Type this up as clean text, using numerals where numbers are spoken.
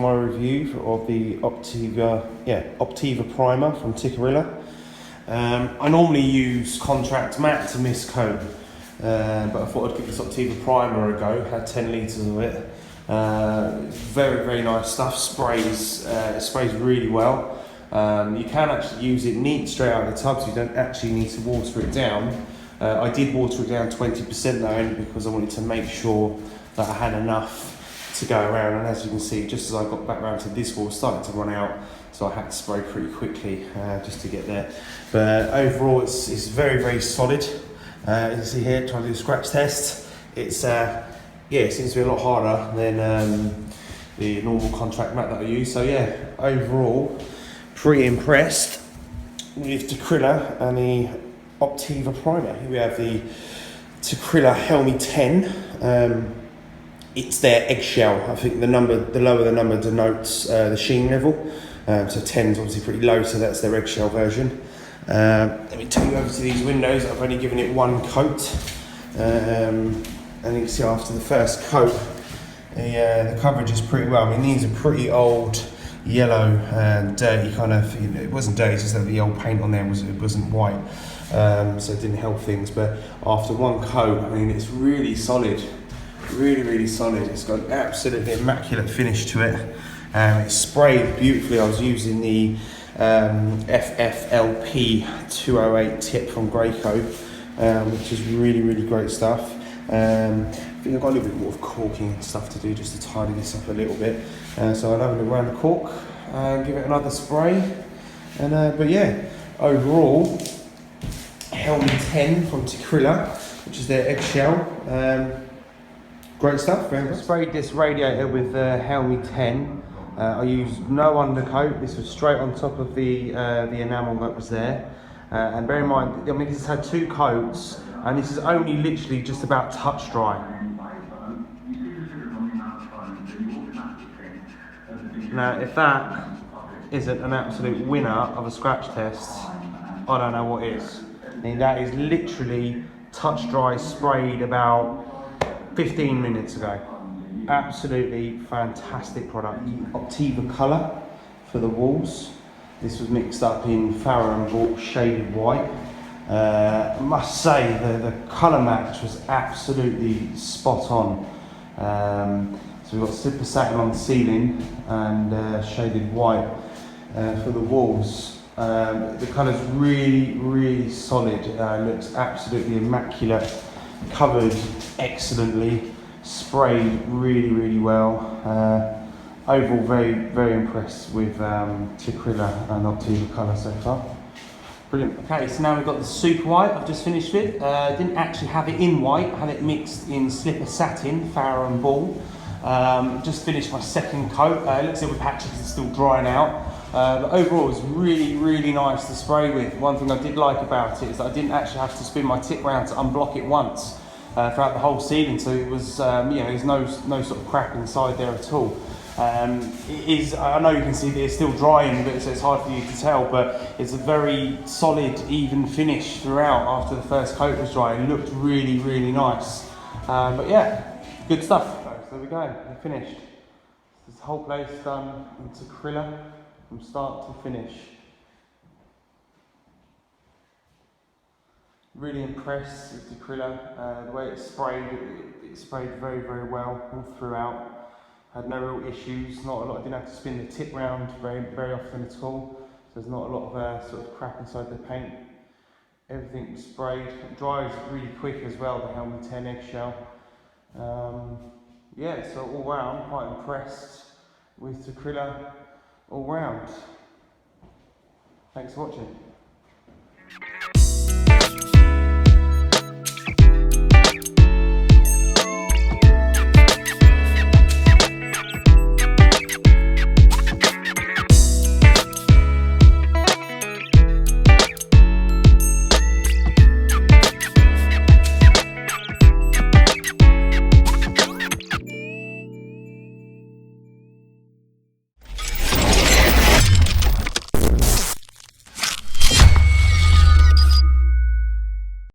my review of the Optiva primer from Tikurilla. I normally use contract matte to mist coat, but I thought I'd give this Optiva primer a go. Had 10 litres of it. Very, very nice stuff. It sprays really well. You can actually use it neat straight out of the tub, so you don't actually need to water it down. I did water it down 20% though, only because I wanted to make sure that I had enough to go around, and as you can see, just as I got back around to this wall, it started to run out, so I had to spray pretty quickly just to get there. But overall, it's very, very solid. As you can see here, trying to do a scratch test, it's it seems to be a lot harder than the normal contract matte that I use. So yeah, overall, pretty impressed with Tikurilla and the Optiva primer. Here we have the Tikurilla Helmi 10. It's their eggshell. I think the lower the number denotes the sheen level. So 10 is obviously pretty low, so that's their eggshell version. Let me take you over to these windows. I've only given it one coat. And you can see after the first coat, the coverage is pretty well. I mean, these are pretty old, yellow and dirty kind of, it wasn't dirty, it's just that the old paint on there wasn't white. So it didn't help things, but after one coat, I mean, it's really solid. Really, really solid. It's got an absolutely immaculate finish to it. It's sprayed beautifully. I was using the FFLP 208 tip from Graco, which is really, really great stuff. I think I've got a little bit more of caulking and stuff to do just to tidy this up a little bit. So I'll have a look around the cork and give it another spray. And but yeah, overall, Helmi 10 from Tikurilla, which is their eggshell. Great stuff. I sprayed this radiator with the Helmi 10. I used no undercoat. This was straight on top of the enamel that was there. And bear in mind, I mean, this has had 2 coats, and this is only literally just about touch dry. Now, if that isn't an absolute winner of a scratch test, I don't know what is. I mean, that is literally touch dry, sprayed about 15 minutes ago. Absolutely fantastic product. Optiva colour for the walls. This was mixed up in Farrow and Bought shaded white. I must say the colour match was absolutely spot on. So we've got slipper satin on the ceiling and shaded white for the walls. The colour's really, really solid. Looks absolutely immaculate. Covered excellently, sprayed really, really well. Overall, very, very impressed with Tikurilla and Optiva colour so far. Brilliant. Okay, so now we've got the super white I've just finished with. Didn't actually have it in white, had it mixed in slipper satin, Farrow and Ball. Just finished my second coat. It looks like the patches are still drying out. But overall, it's really, really nice to spray with. One thing I did like about it is that I didn't actually have to spin my tip round to unblock it once throughout the whole ceiling. So it was, there's no sort of crack inside there at all. It is, I know you can see that it's still drying, but it's hard for you to tell, but it's a very solid, even finish throughout after the first coat was dry. It looked really, really nice. But yeah, good stuff. So there we go, they're finished. This whole place done in Tikurilla from start to finish. Really impressed with Tikurilla. The way it sprayed very, very well all throughout. Had no real issues, not a lot. I didn't have to spin the tip round very often at all. So there's not a lot of sort of crap inside the paint. Everything sprayed. It dries really quick as well, the Helmi 10 eggshell. Yeah, so all round, quite impressed with Tikurilla all round. Thanks for watching.